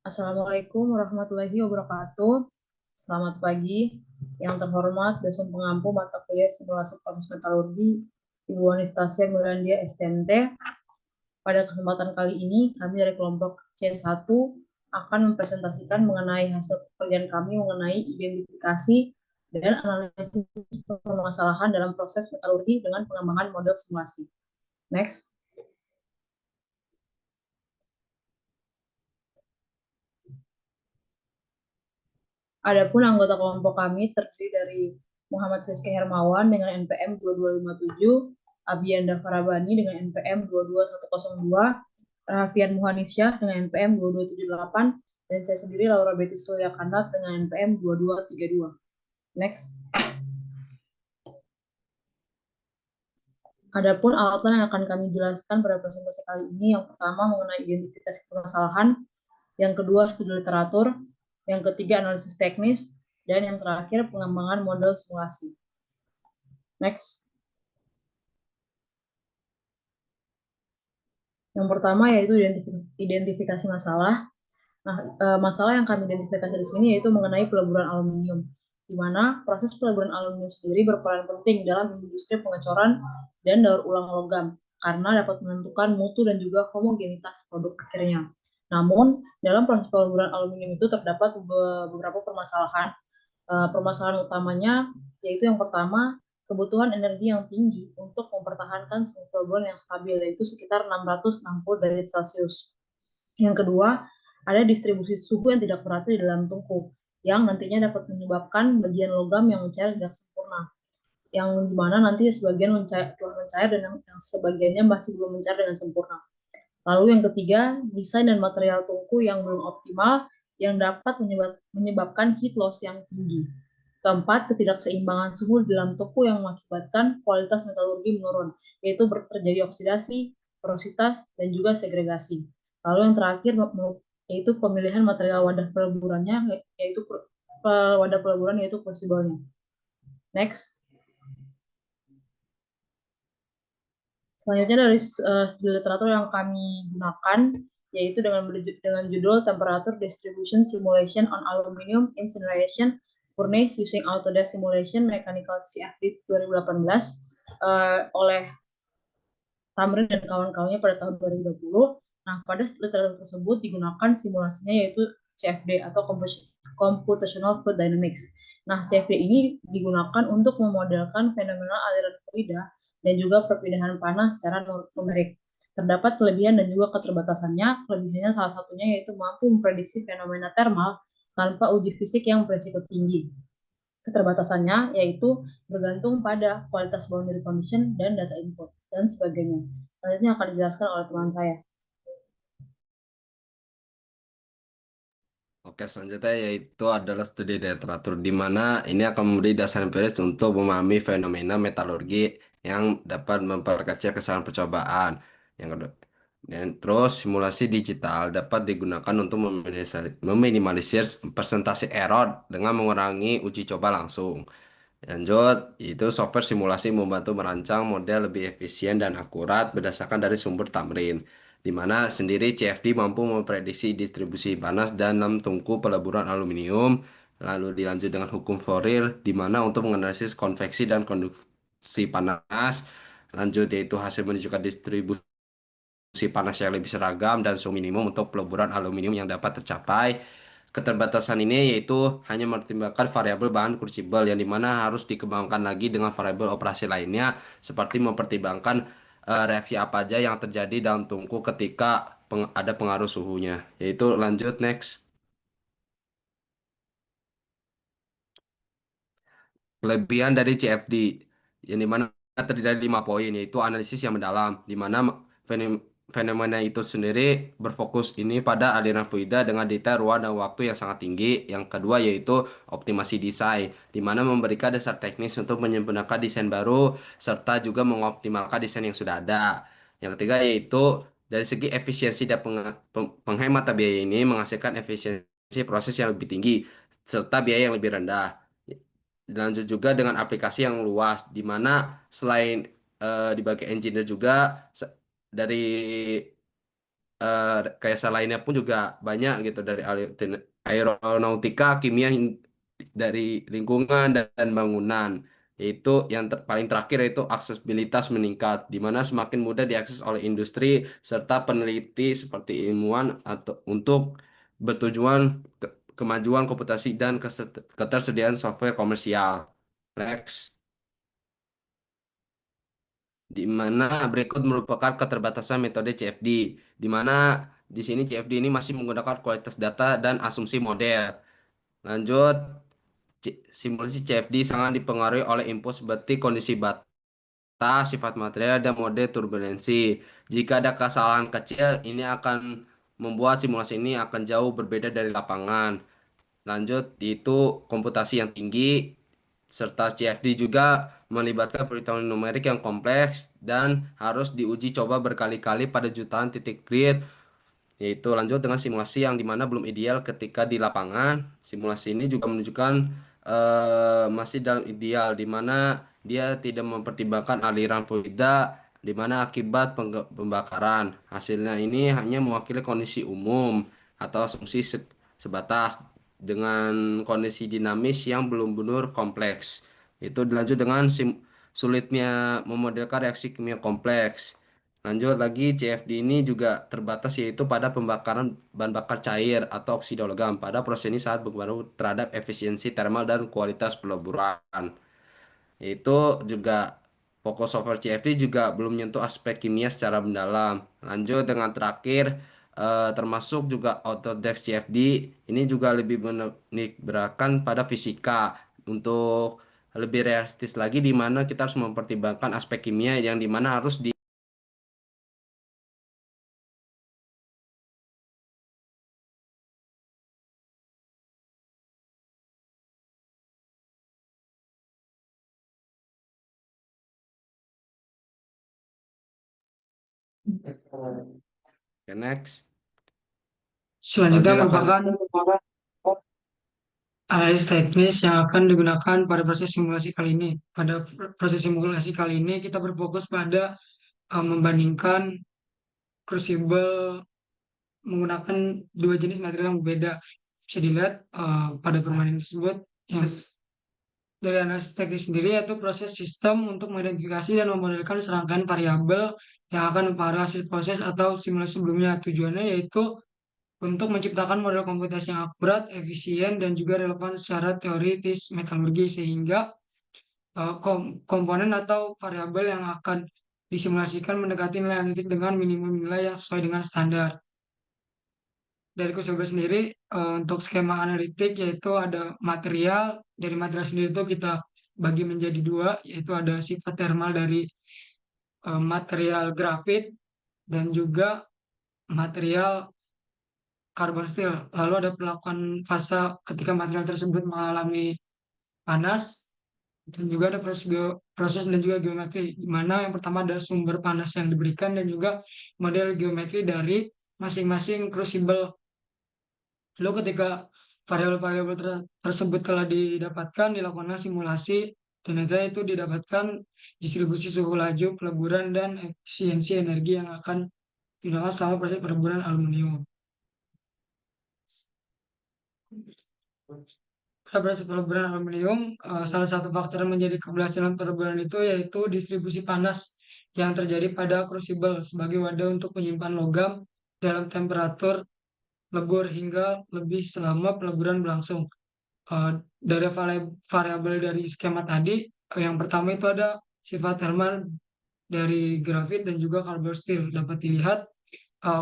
Assalamualaikum warahmatullahi wabarakatuh. Selamat pagi, yang terhormat dosen pengampu mata kuliah simulasi proses metalurgi Ibu Anastasia Mirandia STMT. Pada kesempatan kali ini, kami dari kelompok C1 akan mempresentasikan mengenai hasil pekerjaan kami mengenai identifikasi dan analisis permasalahan dalam proses metalurgi dengan pengembangan model simulasi. Next. Adapun anggota kelompok kami terdiri dari Muhammad Rizky Hermawan dengan NPM 2257, Abianda Farabani dengan NPM 22102, Rafian Muhanifsyah dengan NPM 2278, dan saya sendiri Laura Betty Surya Kanat dengan NPM 2232. Next. Adapun alatan yang akan kami jelaskan pada presentasi kali ini, yang pertama mengenai identifikasi permasalahan, yang kedua studi literatur, yang ketiga analisis teknis, dan yang terakhir pengembangan model simulasi. Next. Yang pertama yaitu identifikasi masalah. Nah, masalah yang kami identifikasi di sini yaitu mengenai peleburan aluminium, di mana proses peleburan aluminium sendiri berperan penting dalam industri pengecoran dan daur ulang logam, karena dapat menentukan mutu dan juga homogenitas produk akhirnya. Namun, dalam proses peleburan aluminium itu terdapat beberapa permasalahan. Permasalahan utamanya yaitu yang pertama, kebutuhan energi yang tinggi untuk mempertahankan suhu peleburan yang stabil, yaitu sekitar 660 derajat Celcius. Yang kedua, ada distribusi suhu yang tidak merata di dalam tungku, yang nantinya dapat menyebabkan bagian logam yang mencair tidak sempurna, yang dimana nanti sebagian telah mencair dan yang sebagiannya masih belum mencair dengan sempurna. Lalu yang ketiga, desain dan material tungku yang belum optimal, yang dapat menyebabkan heat loss yang tinggi. Keempat, ketidakseimbangan suhu dalam tungku yang mengakibatkan kualitas metalurgi menurun, yaitu terjadi oksidasi, porositas, dan juga segregasi. Lalu yang terakhir, yaitu pemilihan material wadah peleburannya, yaitu wadah peleburan yaitu crucible-nya. Next. Selanjutnya dari studi literatur yang kami gunakan, yaitu dengan judul Temperature Distribution Simulation on Aluminum Incineration Furnace Using Autodesk Simulation Mechanical CFD 2018 oleh Tamrin dan kawan-kawannya pada tahun 2020. Nah, pada literatur tersebut digunakan simulasinya yaitu CFD atau Computational Fluid Dynamics. Nah, CFD ini digunakan untuk memodelkan fenomena aliran fluida dan juga perpindahan panas secara numerik. Terdapat kelebihan dan juga keterbatasannya. Kelebihannya salah satunya yaitu mampu memprediksi fenomena termal tanpa uji fisik yang berisiko tinggi. Keterbatasannya yaitu bergantung pada kualitas boundary condition dan data input dan sebagainya. Selanjutnya akan dijelaskan oleh teman saya. Oke, selanjutnya yaitu adalah studi literatur, di mana ini akan memberi dasar empiris untuk memahami fenomena metalurgi yang dapat memperkecil kesalahan percobaan. Yang kedua, dan terus simulasi digital dapat digunakan untuk meminimalisir persentase error dengan mengurangi uji coba langsung. Lanjut, itu software simulasi membantu merancang model lebih efisien dan akurat berdasarkan dari sumber Tamrin, di mana sendiri CFD mampu memprediksi distribusi panas dalam tungku peleburan aluminium. Lalu dilanjut dengan hukum Fourier, di mana untuk menganalisis konveksi dan konduksi panas. Lanjut, yaitu hasil menunjukkan distribusi panas yang lebih seragam dan suhu minimum untuk peleburan aluminium yang dapat tercapai. Keterbatasan ini yaitu hanya mempertimbangkan variabel bahan crucible yang dimana harus dikembangkan lagi dengan variabel operasi lainnya seperti mempertimbangkan reaksi apa aja yang terjadi dalam tungku ketika ada pengaruh suhunya. Yaitu lanjut next. Kelebihan dari CFD yang dimana terdiri dari 5 poin, yaitu analisis yang mendalam, di mana fenomena itu sendiri berfokus ini pada aliran fluida dengan detail ruang dan waktu yang sangat tinggi. Yang kedua yaitu optimasi desain, di mana memberikan dasar teknis untuk menyempurnakan desain baru serta juga mengoptimalkan desain yang sudah ada. Yang ketiga yaitu dari segi efisiensi dan penghematan biaya ini menghasilkan efisiensi proses yang lebih tinggi serta biaya yang lebih rendah. Dilanjut juga dengan aplikasi yang luas, di mana selain di bagian engineer juga dari rekayasa lainnya pun juga banyak gitu dari aeronautika, kimia, dari lingkungan dan bangunan. Yaitu yang paling terakhir yaitu aksesibilitas meningkat, di mana semakin mudah diakses oleh industri serta peneliti seperti ilmuwan atau untuk bertujuan kemajuan komputasi dan ketersediaan software komersial. Next. Di mana berikut merupakan keterbatasan metode CFD, di mana di sini CFD ini masih menggunakan kualitas data dan asumsi model. Lanjut, simulasi CFD sangat dipengaruhi oleh input seperti kondisi bata, sifat material, dan mode turbulensi. Jika ada kesalahan kecil, ini akan membuat simulasi ini akan jauh berbeda dari lapangan. Lanjut, itu komputasi yang tinggi, serta CFD juga melibatkan perhitungan numerik yang kompleks dan harus diuji coba berkali-kali pada jutaan titik grid. Yaitu lanjut dengan simulasi yang dimana belum ideal ketika di lapangan. Simulasi ini juga menunjukkan masih dalam ideal, di mana dia tidak mempertimbangkan aliran fluida, di mana akibat pembakaran. Hasilnya ini hanya mewakili kondisi umum atau asumsi sebatas dengan kondisi dinamis yang belum benar kompleks. Itu dilanjut dengan sulitnya memodelkan reaksi kimia kompleks. Lanjut lagi, CFD ini juga terbatas yaitu pada pembakaran bahan bakar cair atau oksida logam. Pada proses ini sangat berpengaruh terhadap efisiensi termal dan kualitas peleburan. Itu juga pokok software CFD juga belum menyentuh aspek kimia secara mendalam. Lanjut dengan terakhir, termasuk juga Autodesk CFD ini juga lebih menikberakan pada fisika untuk lebih realistis lagi, di mana kita harus mempertimbangkan aspek kimia yang dimana harus di next. Selanjutnya Selanjutnya akan merupakan analisis teknis yang akan digunakan pada proses simulasi kali ini. Pada proses simulasi kali ini kita berfokus pada membandingkan crucible menggunakan dua jenis material yang berbeda. Bisa dilihat pada permainan tersebut yang dari analisis teknis sendiri yaitu proses sistem untuk mengidentifikasi dan memodelkan serangkaian variabel yang akan mempengaruhi hasil proses atau simulasi sebelumnya. Tujuannya yaitu untuk menciptakan model komputasi yang akurat, efisien, dan juga relevan secara teoritis metalurgi sehingga komponen atau variabel yang akan disimulasikan mendekati nilai analitik dengan minimum nilai yang sesuai dengan standar. Dari Kusober sendiri untuk skema analitik yaitu ada material. Dari material sendiri itu kita bagi menjadi dua, yaitu ada sifat thermal dari material grafit dan juga material carbon steel. Lalu ada pelakuan fase ketika material tersebut mengalami panas dan juga ada proses dan juga geometri, di mana yang pertama ada sumber panas yang diberikan dan juga model geometri dari masing-masing crucible. Lalu ketika variabel-variabel tersebut telah didapatkan, dilakukan simulasi dan nantinya itu didapatkan distribusi suhu laju, peleburan, dan efisiensi energi yang akan digunakan selama proses peleburan aluminium. Pada proses peleburan aluminium, salah satu faktor yang menjadi keberhasilan peleburan itu yaitu distribusi panas yang terjadi pada crucible sebagai wadah untuk menyimpan logam dalam temperatur lebur hingga lebih selama peleburan berlangsung. Dari variabel dari skema tadi, yang pertama itu ada sifat thermal dari grafit dan juga carbon steel. Dapat dilihat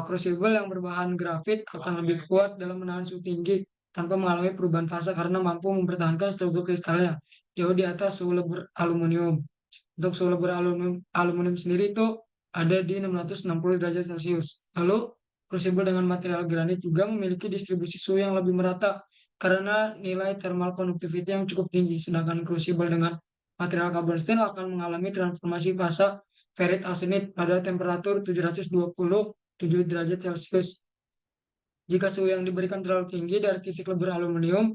crucible yang berbahan grafit akan lebih kuat dalam menahan suhu tinggi tanpa mengalami perubahan fase karena mampu mempertahankan struktur kristalnya jauh di atas suhu lebur aluminium. Untuk suhu lebur aluminium sendiri itu ada di 660 derajat Celcius. Lalu crucible dengan material granit juga memiliki distribusi suhu yang lebih merata karena nilai thermal conductivity yang cukup tinggi. Sedangkan crucible dengan material carbon steel akan mengalami transformasi fase ferrit arsenide pada temperatur 727 derajat Celcius. Jika suhu yang diberikan terlalu tinggi dari titik lebur aluminium,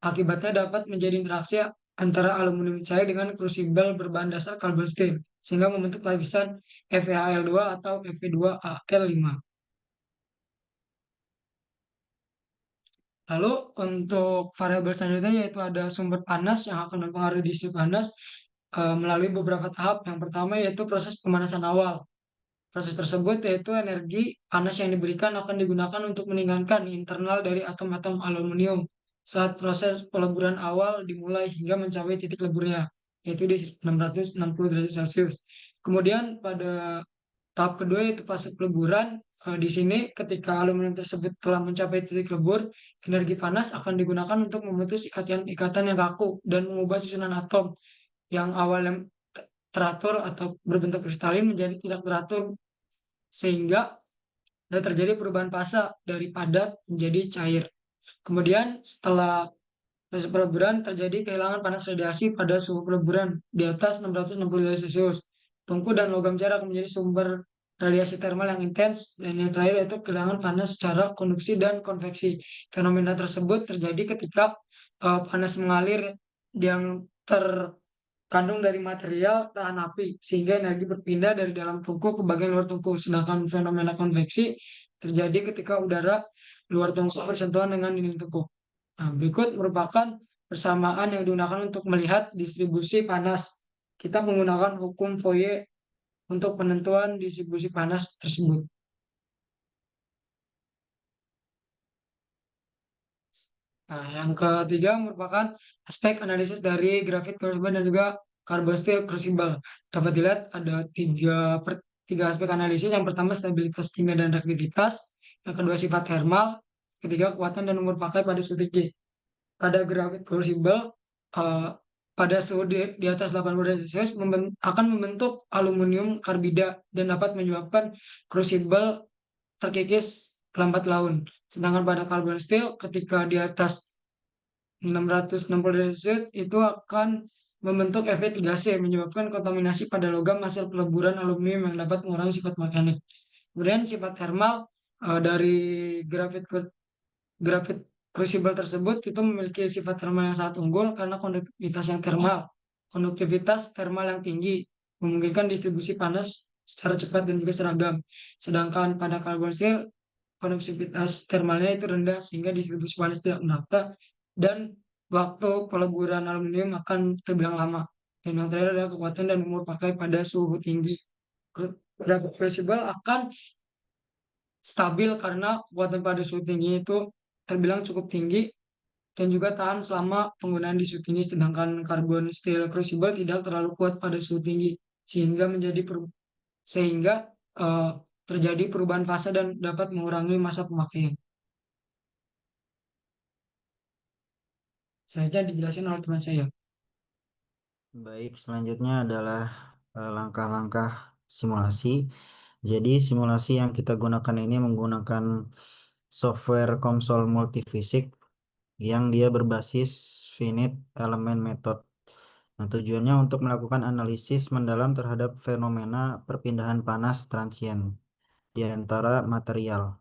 akibatnya dapat menjadi interaksi antara aluminium cair dengan crucible berbahan dasar carbon steel, sehingga membentuk lapisan FeAl2 atau Fe2Al5. Lalu untuk variabel selanjutnya yaitu ada sumber panas yang akan mempengaruhi distribusi panas melalui beberapa tahap. Yang pertama yaitu proses pemanasan awal. Proses tersebut yaitu energi panas yang diberikan akan digunakan untuk meningkatkan internal dari atom-atom aluminium saat proses peleburan awal dimulai hingga mencapai titik leburnya, yaitu di 660 derajat Celcius. Kemudian pada tahap kedua yaitu fase peleburan. Di sini ketika aluminium tersebut telah mencapai titik lebur, energi panas akan digunakan untuk memutus ikatan-ikatan yang kaku dan mengubah susunan atom yang awalnya teratur atau berbentuk kristalin menjadi tidak teratur sehingga terjadi perubahan fase dari padat menjadi cair. Kemudian setelah proses peleburan terjadi kehilangan panas radiasi pada suhu peleburan di atas 660 derajat Celcius. Tungku dan logam cerak menjadi sumber radiasi termal yang intens, dan yang terakhir yaitu kehilangan panas secara konduksi dan konveksi. Fenomena tersebut terjadi ketika panas mengalir yang terkandung dari material tahan api, sehingga energi berpindah dari dalam tungku ke bagian luar tungku. Sedangkan fenomena konveksi terjadi ketika udara luar tungku bersentuhan dengan dinding tungku. Nah, berikut merupakan persamaan yang digunakan untuk melihat distribusi panas. Kita menggunakan hukum Fourier untuk penentuan distribusi panas tersebut. Nah, yang ketiga merupakan aspek analisis dari grafit crucible dan juga carbon steel crucible. Dapat dilihat ada tiga aspek analisis. Yang pertama stabilitas kimia dan reaktivitas, yang kedua sifat thermal, ketiga kekuatan dan umur pakai pada suhu tinggi. Pada grafit crucible, eh, pada suhu di atas 80 derajat Celcius akan membentuk aluminium karbida dan dapat menyebabkan crucible terkikis lambat laun. Sedangkan pada carbon steel ketika di atas 660 derajat itu akan membentuk Fe3C menyebabkan kontaminasi pada logam hasil peleburan aluminium yang dapat mengurangi sifat mekanik. Kemudian sifat thermal dari grafit crucible tersebut itu memiliki sifat thermal yang sangat unggul karena konduktivitas thermal yang tinggi memungkinkan distribusi panas secara cepat dan juga seragam. Sedangkan pada carbon steel konduktivitas thermalnya itu rendah sehingga distribusi panas tidak merata dan waktu peleburan aluminium akan terbilang lama. Dan yang terakhir adalah kekuatan dan umur pakai pada suhu tinggi. Grafit crucible akan stabil karena kekuatan pada suhu tinggi itu terbilang cukup tinggi dan juga tahan selama penggunaan di suhu tinggi, sedangkan carbon steel crucible tidak terlalu kuat pada suhu tinggi sehingga terjadi perubahan fase dan dapat mengurangi masa pemakaian. Saya dijelasin oleh teman saya. Baik, selanjutnya adalah langkah-langkah simulasi. Jadi simulasi yang kita gunakan ini menggunakan software konsol multifisik yang dia berbasis finite element method. Nah, tujuannya untuk melakukan analisis mendalam terhadap fenomena perpindahan panas transien di antara material.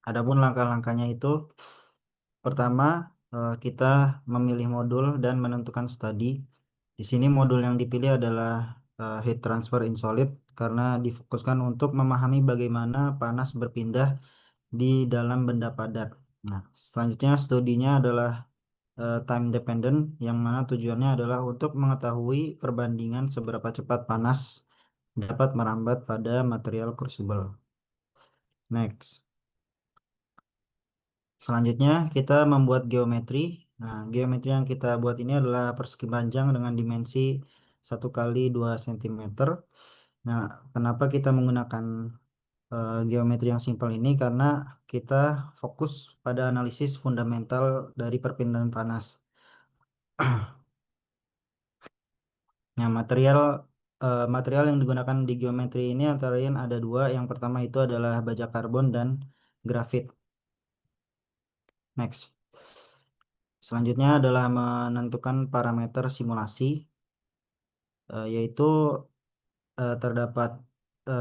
Adapun langkah-langkahnya itu, pertama kita memilih modul dan menentukan studi. Di sini modul yang dipilih adalah heat transfer in solid karena difokuskan untuk memahami bagaimana panas berpindah di dalam benda padat. Nah, selanjutnya studinya adalah time dependent yang mana tujuannya adalah untuk mengetahui perbandingan seberapa cepat panas dapat merambat pada material crucible. Next. Selanjutnya kita membuat geometri. Nah, geometri yang kita buat ini adalah persegi panjang dengan dimensi 1 kali 2 cm. Nah, kenapa kita menggunakan geometri yang simpel ini? Karena kita fokus pada analisis fundamental dari perpindahan panas. Nah, material yang digunakan di geometri ini antara lain ada dua. Yang pertama itu adalah baja karbon dan grafit. Next. Selanjutnya adalah menentukan parameter simulasi, yaitu terdapat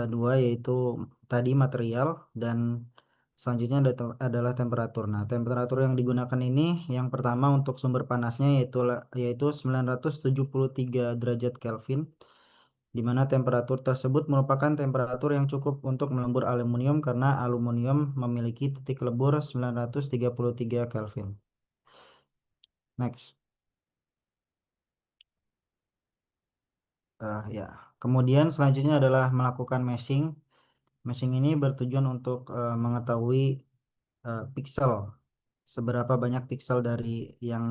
dua, yaitu tadi material dan selanjutnya adalah temperatur. Nah, temperatur yang digunakan ini yang pertama untuk sumber panasnya yaitu 973 derajat Kelvin. di mana temperatur tersebut merupakan temperatur yang cukup untuk melembur aluminium karena aluminium memiliki titik lebur 933 Kelvin. Next. Ya. Kemudian selanjutnya adalah melakukan meshing. Meshing ini bertujuan untuk mengetahui pixel, seberapa banyak pixel dari yang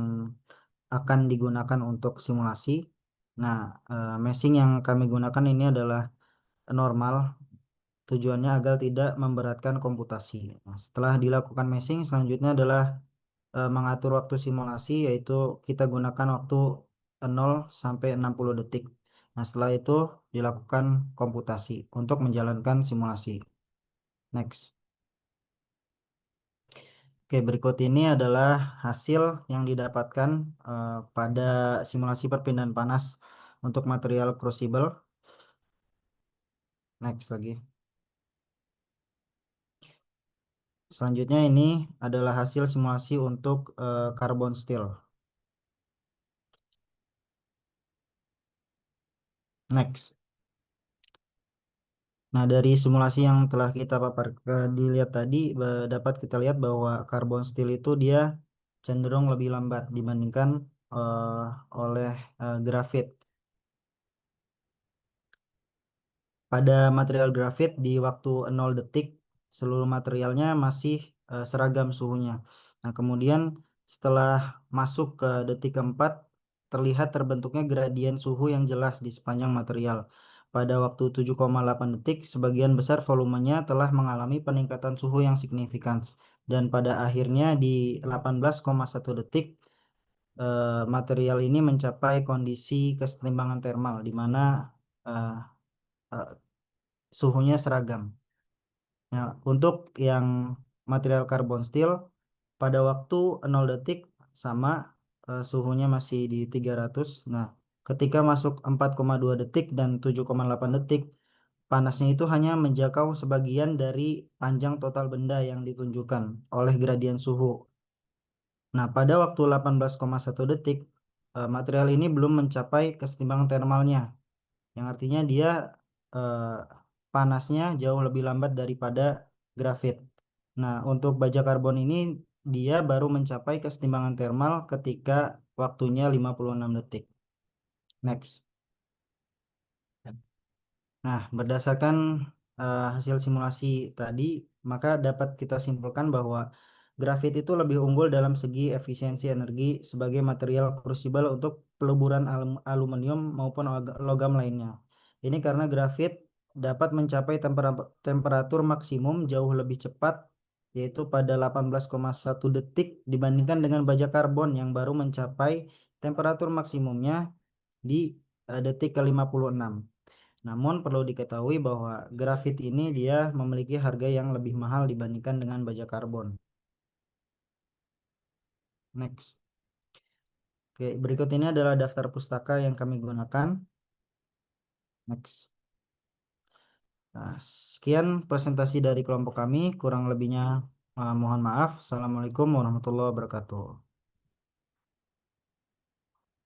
akan digunakan untuk simulasi. Nah, meshing yang kami gunakan ini adalah normal, tujuannya agar tidak memberatkan komputasi. Nah, setelah dilakukan meshing, selanjutnya adalah mengatur waktu simulasi, yaitu kita gunakan waktu 0 sampai 60 detik. Nah, setelah itu dilakukan komputasi untuk menjalankan simulasi. Next. Oke, berikut ini adalah hasil yang didapatkan pada simulasi perpindahan panas untuk material crucible. Next lagi. Selanjutnya ini adalah hasil simulasi untuk carbon steel. Next. Nah, dari simulasi yang telah kita dilihat tadi, dapat kita lihat bahwa carbon steel itu dia cenderung lebih lambat dibandingkan eh, oleh grafit. Pada material grafit di waktu 0 detik seluruh materialnya masih seragam suhunya. Nah, kemudian setelah masuk ke detik keempat terlihat terbentuknya gradien suhu yang jelas di sepanjang material. Pada waktu 7,8 detik sebagian besar volumenya telah mengalami peningkatan suhu yang signifikan dan pada akhirnya di 18,1 detik material ini mencapai kondisi kesetimbangan termal di mana eh, eh, suhunya seragam. Nah, untuk yang material carbon steel pada waktu 0 detik sama suhunya masih di 300. Nah, ketika masuk 4,2 detik dan 7,8 detik, panasnya itu hanya menjangkau sebagian dari panjang total benda yang ditunjukkan oleh gradien suhu. Nah, pada waktu 18,1 detik, material ini belum mencapai kesetimbangan termalnya, yang artinya dia eh, panasnya jauh lebih lambat daripada grafit. Nah, untuk baja karbon ini dia baru mencapai kesetimbangan termal ketika waktunya 56 detik. Next. Nah, berdasarkan hasil simulasi tadi, maka dapat kita simpulkan bahwa grafit itu lebih unggul dalam segi efisiensi energi sebagai material crucible untuk peluburan aluminium maupun logam lainnya. Ini karena grafit dapat mencapai temperatur maksimum jauh lebih cepat, yaitu pada 18,1 detik dibandingkan dengan baja karbon yang baru mencapai temperatur maksimumnya di detik ke-56. Namun perlu diketahui bahwa grafit ini dia memiliki harga yang lebih mahal dibandingkan dengan baja karbon. Next. Oke, berikut ini adalah daftar pustaka yang kami gunakan. Next. Nah, sekian presentasi dari kelompok kami. Kurang lebihnya mohon maaf. Assalamualaikum warahmatullahi wabarakatuh.